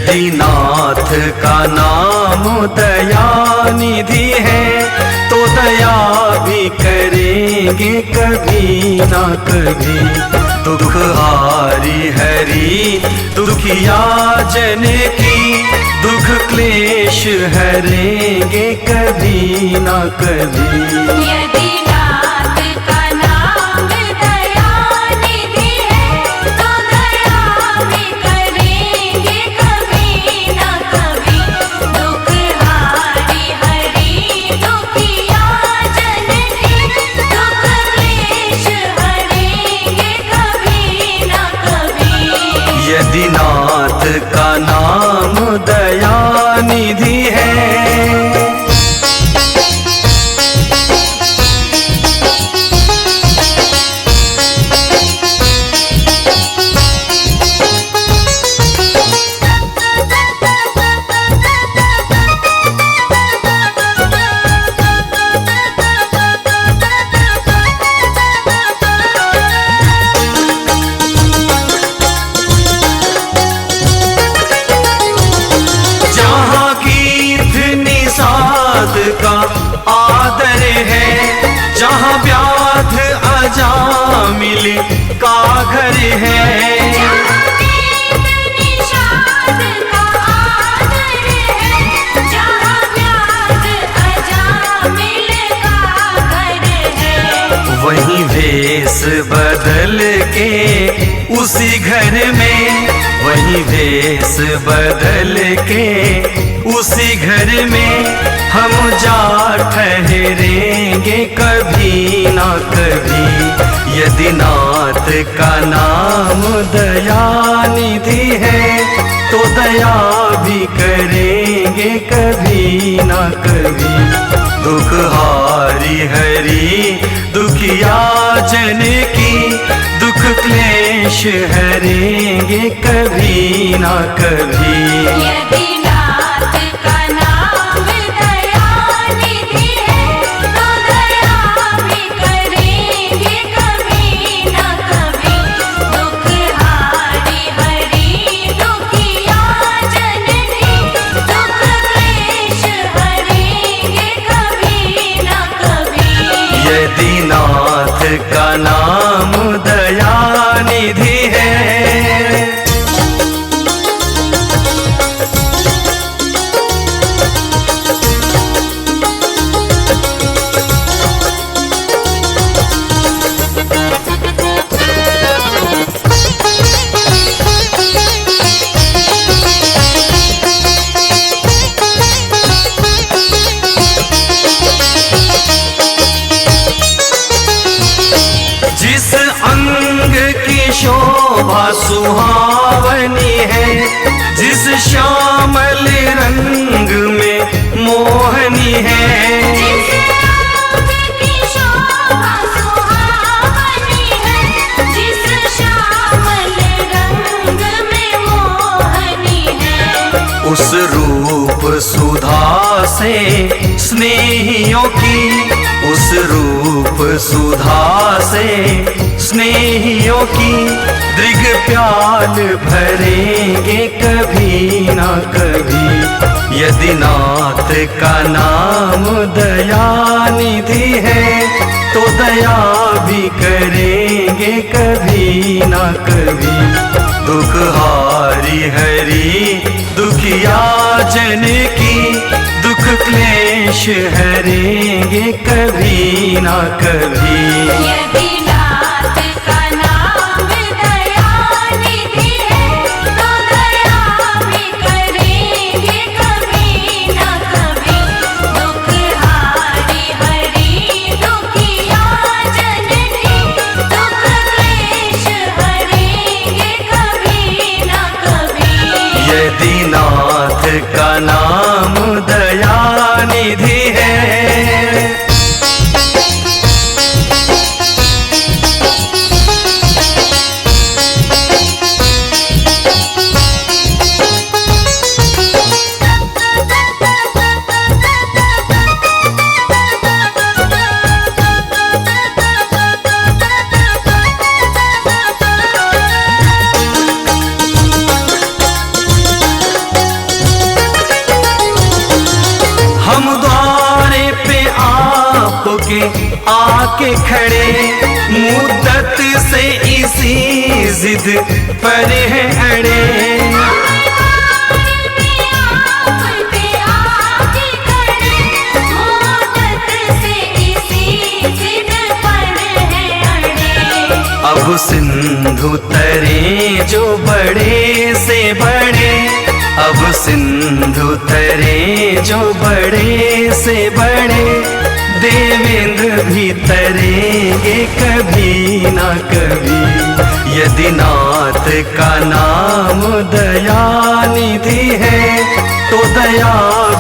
यदि नाथ का नाम दयानिधि है तो दया भी करेंगे कभी ना कभी। दुख हारी हरि दुखिया जन की, दुख क्लेश हरेंगे कभी ना कभी। यदि नाथ का नाम दयानिधि है तो दया भी करेंगे कभी ना कभी। दुख हारी हरि दुखिया जन की, दुख क्लेश हरेंगे कभी ना कभी। यदि नाथ का नाम दयानिधि है। का आदर है, जहाँ व्याध अजामिल का घर है। जहाँ वेद निषाद का आदर है, जहाँ व्याध अजामिल का घर है। वहीं भेष बदल के उसी घर में, वहीं भेष बदल के उसी घर में हम जा ठहरेंगे कभी ना कभी। यदि नाथ का नाम दयानिधि है तो दया भी करेंगे कभी ना कभी। दुख हारी हरि दुखिया जन की, दुख क्लेश हरेंगे कभी ना कभी। यदि नाथ का नाम दयानिधि है तो दया भी करेंगे कभी ना कभी। दुख हारी हरि दुखिया जन की, दुख क्लेश हरेंगे कभी ना कभी। यदि नाथ का नाम दयानिधि है। जिस अंग की शोभा सुहावनी है, जिस श्यामल रंग में मोहनी है। जिस अंग की शोभा सुहावनी है, जिस श्यामल रंग में मोहनी है। उस रूप सुधा से स्नेहियों की, उस रूप सुधा से स्नेहियों की दृग प्याल भरेंगे कभी ना कभी। यदि नाथ का नाम दयानिधि है तो दया भी करेंगे कभी ना कभी। दुख हारी हरि दुखिया जन की, दुख क्लेश हरेंगे कभी ना कभी। यदि नाथ का नाम दयानिधि है तो दया भी करेंगे कभी ना कभी। दुख हारी हरि दुखिया जन की, दुख क्लेश हरेंगे कभी ना कभी। यदि नाथ का नाम दयानिधि है। आके खड़े, मुद्दत से इसी जिद पर है अड़े। अब सिंधु तरे जो बड़े से बड़े, अब सिंधु तरे जो बड़े से बड़े, देवेंद्र भी तरेंगे कभी ना कभी। यदि नाथ का नाम दयानिधि है, तो दया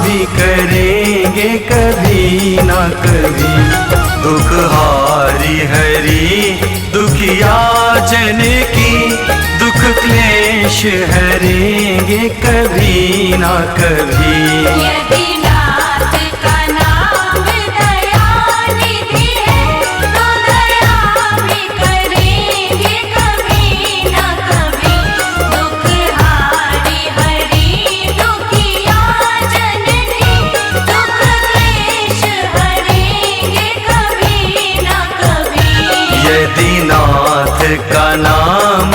भी करेंगे कभी ना कभी। दुख हारी हरि दुखिया जन की, दुख क्लेश हरेंगे कभी ना कभी। यदि नाथ का नाम दयानिधि है, तो दया भी करेंगे कभी ना कभी। दुख हारी हरि दुखिया जन की, दुख क्लेश हरेंगे कभी ना कभी। यदि नाथ का नाम